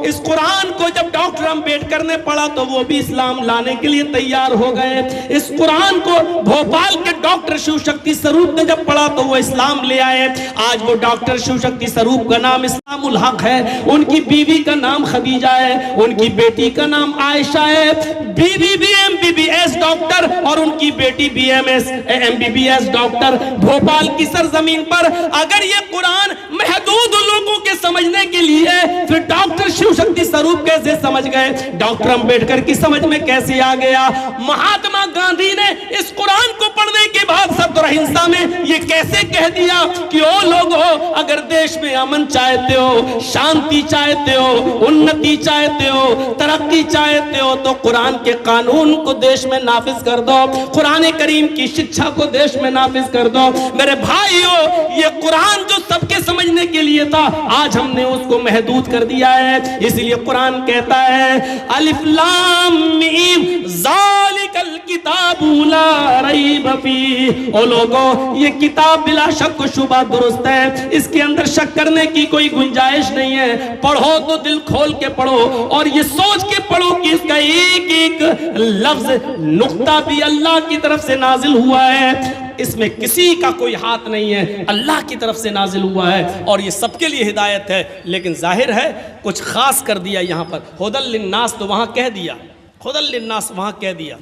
इस कुरान को जब डॉक्टर अम्बेडकर ने पढ़ा तो वो भी इस्लाम लाने के लिए तैयार हो गए। इस कुरान को भोपाल के डॉक्टर शिव शक्ति स्वरूप ने जब पढ़ा तो वो इस्लाम ले आए। आज वो डॉक्टर शिव शक्ति स्वरूप का नाम इस्लामुल हक है, उनकी बीवी का नाम खदीजा है, उनकी बेटी का नाम आयशा है। बीवी भी MBBS डॉक्टर और उनकी बेटी BMS MBBS डॉक्टर। भोपाल की सरजमीन पर अगर ये कुरान महदूद लोगों के समझने के लिए, फिर डॉक्टर शिव शक्ति स्वरूप कैसे समझ गए, डॉक्टर अंबेडकर की समझ में कैसे आ गया, महात्मा गांधी ने इस कुरान को पढ़ने के बाद सत्य और अहिंसा में ये कैसे कह दिया कि ओ लोगों, अगर देश में अमन चाहते हो, शांति चाहते हो, उन्नति चाहते हो, तरक्की चाहते हो, तो कुरान के कानून को देश में नाफिज कर दो, कुरान करीम की शिक्षा को देश में नाफिज कर दो। मेरे भाइयों, ये कुरान जो सबके समझने के लिए था, आज हमने उसको महदूद कर दिया है। इसलिए कुरान कहता है अलिफ लाम मीम ज़ालिकल किताबु ला रैब फीह। ओ लोगों, ये किताब बिला शक व शुबा दुरुस्त है, इसके अंदर शक करने की कोई गुंजाइश नहीं है। पढ़ो तो दिल खोल के पढ़ो और ये सोच के पढ़ो कि इसका एक एक लफ्ज नुक्ता भी अल्लाह की तरफ से नाजिल हुआ है, इसमें किसी का कोई हाथ नहीं है, अल्लाह की तरफ से नाजिल हुआ है और ये सबके लिए हिदायत है। लेकिन जाहिर है कुछ खास कर दिया यहाँ पर, हुदल लिन्नास तो वहाँ कह दिया, हुदल लिन्नास वहाँ कह दिया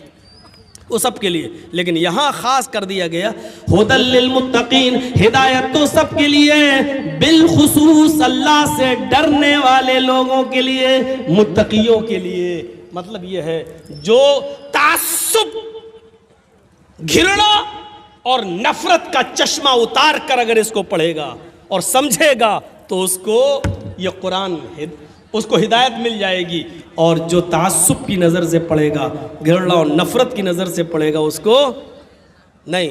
वो सबके लिए, लेकिन यहाँ खास कर दिया गया हुदल लिल मुत्तकीन, हिदायत तो सबके लिए, बिलखुसूस अल्लाह से डरने वाले लोगों के लिए, मुत्तकियों के लिए। मतलब ये है जो तासुब, घृणा और नफरत का चश्मा उतार कर अगर इसको पढ़ेगा और समझेगा तो उसको ये कुरान उसको हिदायत मिल जाएगी। और जो तासुब की नज़र से पढ़ेगा, घृणा और नफरत की नज़र से पढ़ेगा, उसको नहीं।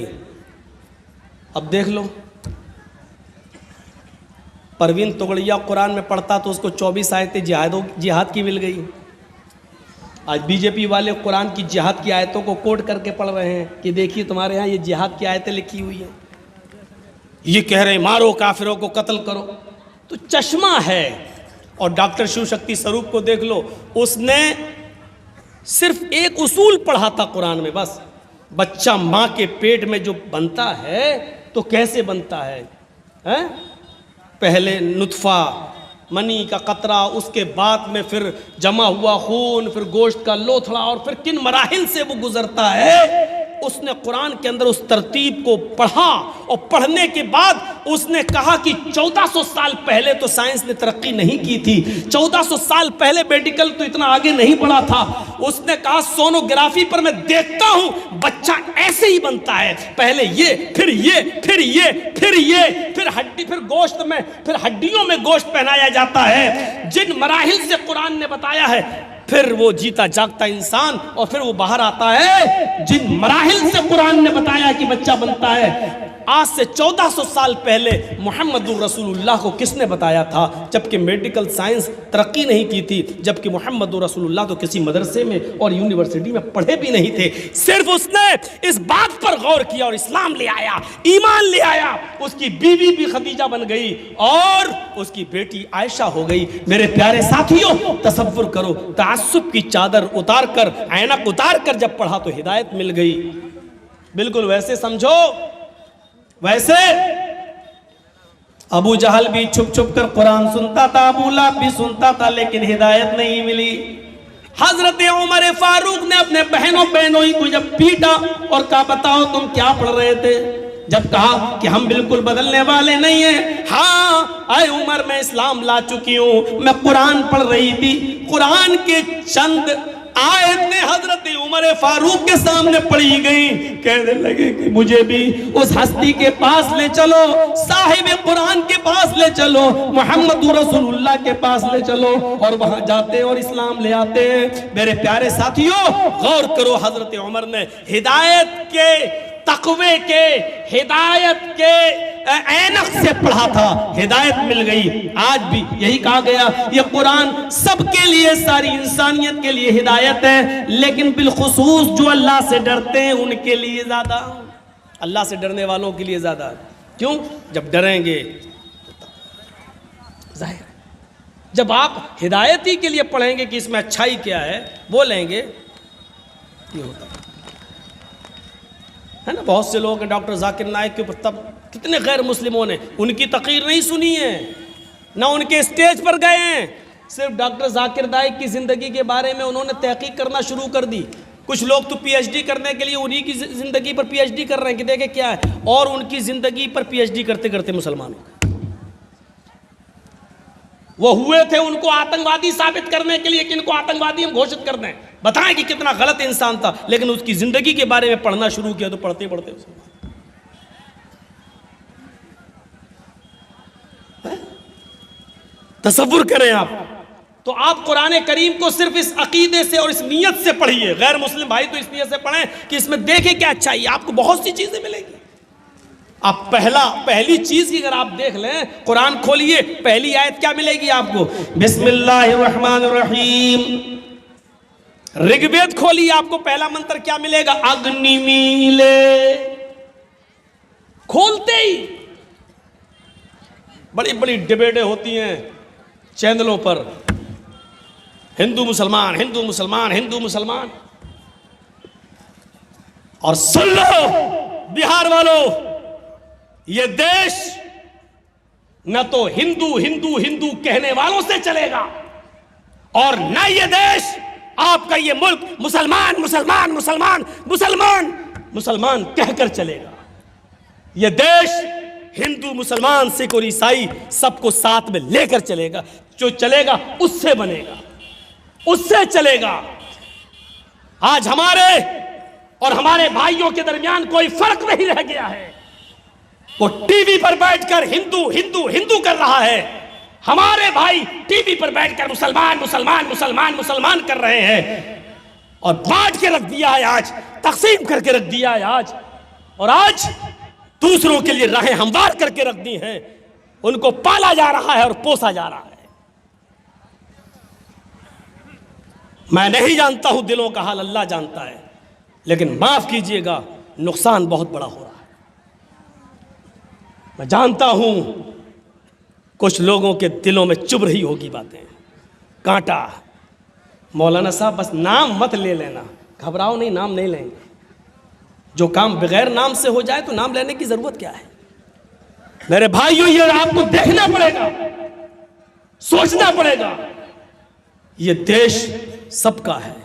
अब देख लो, परवीन तोगड़िया कुरान में पढ़ता तो उसको 24 आयतें जिहाद की मिल गई। आज बीजेपी वाले कुरान की जिहाद की आयतों को कोट करके पढ़ रहे हैं कि देखिए तुम्हारे यहाँ ये जिहाद की आयतें लिखी हुई हैं, ये कह रहे हैं मारो काफिरों को, कत्ल करो। तो चश्मा है। और डॉक्टर शिव शक्ति स्वरूप को देख लो, उसने सिर्फ एक उसूल पढ़ा था कुरान में, बस बच्चा माँ के पेट में जो बनता है तो कैसे बनता है, हैं? पहले नुत्फा, मनी का कतरा, उसके बाद में फिर जमा हुआ खून, फिर गोश्त का लोथड़ा, और फिर किन मराहिल से वो गुजरता है। उसने कुरान के अंदर उस तरतीब को पढ़ा और पढ़ने के बाद उसने कहा कि 1400 साल पहले तो साइंस ने तरक्की नहीं की थी, 1400 साल पहले मेडिकल तो इतना आगे नहीं बढ़ा था। उसने कहा सोनोग्राफी पर मैं देखता हूं बच्चा ऐसे ही बनता है, पहले ये, फिर ये, फिर ये, फिर ये, फिर हड्डी, फिर गोश्त में, फिर हड्डियों में गोश्त पहनाया जाता है। जिन मराहिल से कुरान ने बताया है, फिर वो जीता जागता इंसान और फिर वो बाहर आता है। जिन मराहिल से कुरान ने बताया कि बच्चा बनता है, आज से 1400 साल पहले मुहम्मदुर रसूलुल्लाह को किसने बताया था, जबकि मेडिकल साइंस तरक्की नहीं की थी, जबकि मुहम्मदुर रसूलुल्लाह तो किसी मदरसे में और यूनिवर्सिटी में पढ़े भी नहीं थे। सिर्फ उसने इस बात पर गौर किया और इस्लाम ले आया, ईमान ले आया। उसकी बीवी भी खदीजा बन गई और उसकी बेटी आयशा हो गई। मेरे प्यारे साथियों, तसव्वुर करो, तासुब की चादर उतार कर, ऐनक उतार कर जब पढ़ा तो हिदायत मिल गई। बिल्कुल वैसे समझो, वैसे अबू जहल भी छुप छुप कर कुरान सुनता था, अबू लहब भी सुनता था, लेकिन हिदायत नहीं मिली। हजरत उमर फारूक ने अपने बहनों ही को जब पीटा और कहा बताओ तुम क्या पढ़ रहे थे, जब कहा कि हम बिल्कुल बदलने वाले नहीं हैं, हाँ आए उमर मैं इस्लाम ला चुकी हूं, मैं कुरान पढ़ रही थी। कुरान के चंद आयतें हजरत उमर फारूक के सामने पढ़ी गई। कहने लगे कि मुझे भी उस हस्ती के पास ले चलो, साहिब कुरान के पास ले चलो, मोहम्मद रसूलुल्लाह के पास ले चलो। और वहां जाते और इस्लाम ले आते। मेरे प्यारे साथियों, गौर करो, हजरत उमर ने हिदायत के, तकवे के, हिदायत के ऐनक से पढ़ा था, हिदायत मिल गई। आज भी यही कहा गया, ये कुरान सबके लिए, सारी इंसानियत के लिए हिदायत है, लेकिन बिलखुसूस जो अल्लाह से डरते हैं उनके लिए ज्यादा, अल्लाह से डरने वालों के लिए ज्यादा। क्यों? जब डरेंगे जाहिर जब आप हिदायती के लिए पढ़ेंगे कि इसमें अच्छाई क्या है, बोलेंगे ये होता है ना। बहुत से लोग डॉक्टर जाकिर नाइक के ऊपर तब कितने गैर मुस्लिमों ने उनकी तकरीर नहीं सुनी है, ना उनके स्टेज पर गए हैं, सिर्फ डॉक्टर जाकिर नाइक की ज़िंदगी के बारे में उन्होंने तहकीक करना शुरू कर दी। कुछ लोग तो पीएचडी करने के लिए उन्हीं की ज़िंदगी पर पीएचडी कर रहे हैं कि देखे क्या है, और उनकी ज़िंदगी पर पीएचडी करते करते मुसलमान हो गए। वो हुए थे उनको आतंकवादी साबित करने के लिए कि इनको आतंकवादी हम घोषित कर दें, बताएं कि कितना गलत इंसान था, लेकिन उसकी ज़िंदगी के बारे में पढ़ना शुरू किया तो पढ़ते पढ़ते तसव्वुर करें आप। तो आप कुरान करीम को सिर्फ इस अकीदे से और इस नीयत से पढ़िए। गैर मुस्लिम भाई तो इस नीयत से पढ़ें कि इसमें देखें क्या अच्छाई, आपको बहुत सी चीजें मिलेंगी। आप पहली चीज की अगर आप देख लें, कुरान खोलिए, पहली आयत क्या मिलेगी आपको? बिस्मिल्लाहिर्रहमानिर्रहीम। ऋग्वेद खोलिए, आपको पहला मंत्र क्या मिलेगा? अग्निमीले। खोलते ही बड़ी बड़ी डिबेटें होती हैं चैनलों पर, हिंदू मुसलमान हिंदू मुसलमान हिंदू मुसलमान। और सुन लो बिहार वालों, ये देश न तो हिंदू हिंदू हिंदू कहने वालों से चलेगा, और न ये देश, आपका ये मुल्क मुसलमान मुसलमान मुसलमान मुसलमान मुसलमान कहकर चलेगा। ये देश हिंदू मुसलमान सिख और ईसाई सबको साथ में लेकर चलेगा। जो चलेगा उससे बनेगा, उससे चलेगा। आज हमारे और हमारे भाइयों के दरमियान कोई फर्क नहीं रह गया है। वो टीवी पर बैठकर हिंदू हिंदू हिंदू कर रहा है, हमारे भाई टीवी पर बैठकर मुसलमान मुसलमान मुसलमान मुसलमान कर रहे हैं, और बांट के रख दिया है, आज तकसीम करके रख दिया है आज, और आज दूसरों के लिए राहें हमवार करके रख दी हैं। उनको पाला जा रहा है और पोसा जा रहा है। मैं नहीं जानता हूं दिलों का हाल, अल्लाह जानता है, लेकिन माफ कीजिएगा नुकसान बहुत बड़ा हो रहा है। मैं जानता हूं कुछ लोगों के दिलों में चुभ रही होगी बातें, कांटा। मौलाना साहब बस नाम मत ले लेना, घबराओ नहीं, नाम नहीं लेंगे। जो काम बगैर नाम से हो जाए तो नाम लेने की जरूरत क्या है? मेरे भाइयों, ये आपको देखना पड़ेगा, सोचना पड़ेगा। ये देश सबका है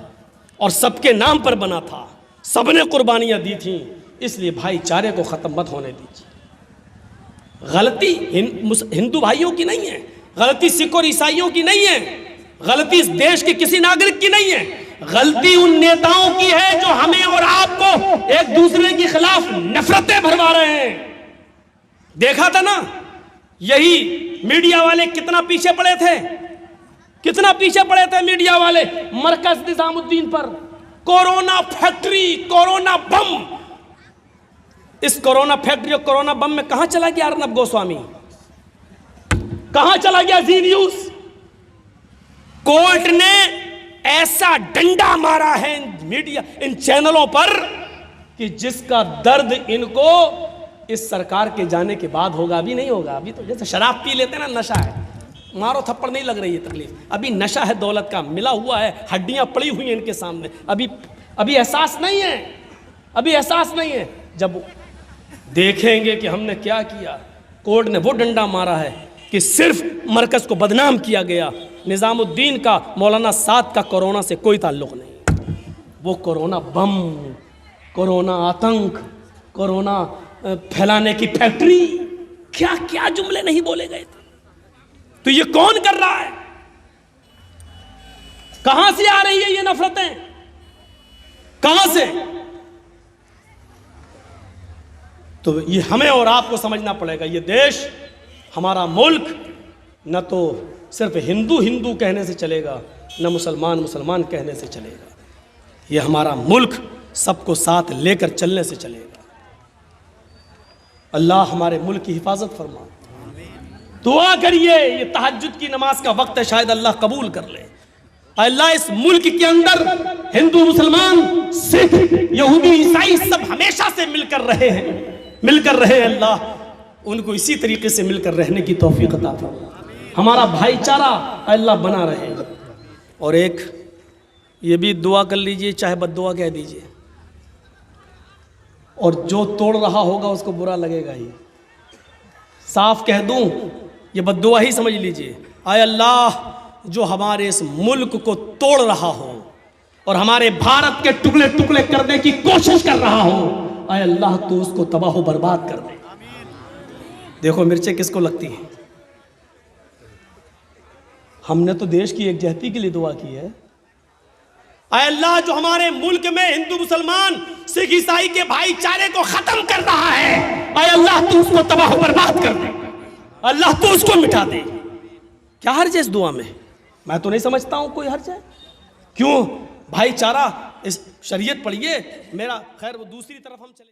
और सबके नाम पर बना था, सबने कुर्बानियां दी थी, इसलिए भाईचारे को खत्म मत होने दीजिए। गलती हिंदू भाइयों की नहीं है, गलती सिख और ईसाइयों की नहीं है, गलती इस देश के किसी नागरिक की नहीं है, गलती उन नेताओं की है जो हमें और आपको एक दूसरे के खिलाफ नफरतें भरवा रहे हैं। देखा था ना, यही मीडिया वाले कितना पीछे पड़े थे, कितना पीछे पड़े थे मीडिया वाले मरकज निजामुद्दीन पर। कोरोना फैक्ट्री, कोरोना बम। इस कोरोना फैक्ट्री और कोरोना बम में कहां चला गया अर्नब गोस्वामी? कहां चला गया जी न्यूज? कोर्ट ने ऐसा डंडा मारा है इन मीडिया, इन चैनलों पर, कि जिसका दर्द इनको इस सरकार के जाने के बाद होगा, अभी नहीं होगा। अभी तो जैसे शराब पी लेते ना, नशा है, मारो थप्पड़ नहीं लग रही है तकलीफ। अभी नशा है दौलत का, मिला हुआ है, हड्डियां पड़ी हुई हैं इनके सामने। अभी एहसास नहीं है, अभी एहसास नहीं है। जब देखेंगे कि हमने क्या किया, कोर्ट ने वो डंडा मारा है कि सिर्फ मरकज को बदनाम किया गया, निजामुद्दीन का, मौलाना साद का कोरोना से कोई ताल्लुक नहीं। वो कोरोना बम, कोरोना आतंक, कोरोना फैलाने की फैक्ट्री, क्या क्या जुमले नहीं बोले गए थे। तो ये कौन कर रहा है? कहां से आ रही है ये नफरतें, कहां से? तो ये हमें और आपको समझना पड़ेगा। ये देश, हमारा मुल्क, न तो सिर्फ हिंदू हिंदू कहने से चलेगा, न मुसलमान मुसलमान कहने से चलेगा। ये हमारा मुल्क सबको साथ लेकर चलने से चलेगा। अल्लाह हमारे मुल्क की हिफाजत फरमा। दुआ करिए, ये तहज्जुद की नमाज का वक्त है, शायद अल्लाह कबूल कर ले। अल्लाह इस मुल्क के अंदर हिंदू मुसलमान सिख यहूदी ईसाई सब हमेशा से मिलकर रहे हैं, मिलकर रहे। अल्लाह उनको इसी तरीके से मिलकर रहने की तौफीक अता फरमा। हमारा भाईचारा अल्लाह बना रहे। और एक ये भी दुआ कर लीजिए, चाहे बद्दुआ कह दीजिए, और जो तोड़ रहा होगा उसको बुरा लगेगा ही। साफ कह दूं, ये बद्दुआ ही समझ लीजिए। आय अल्लाह, जो हमारे इस मुल्क को तोड़ रहा हो और हमारे भारत के टुकड़े टुकड़े करने की कोशिश कर रहा हो, आय अल्लाह तू उसको तबाह बर्बाद कर दे। देखो मिर्चें किसको लगती हैं। हमने तो देश की एकजहती के लिए दुआ की है। आय अल्लाह, जो हमारे मुल्क में हिंदू मुसलमान सिख ईसाई के भाईचारे को खत्म कर रहा है, आय अल्लाह तू उसको तबाह बर्बाद कर दे, अल्लाह तू उसको मिटा दे। क्या हर्ज है इस दुआ में? मैं तो नहीं समझता हूं कोई हर्ज है। क्यों? भाईचारा, इस शरीयत पढ़िए मेरा। खैर वो दूसरी तरफ हम चले।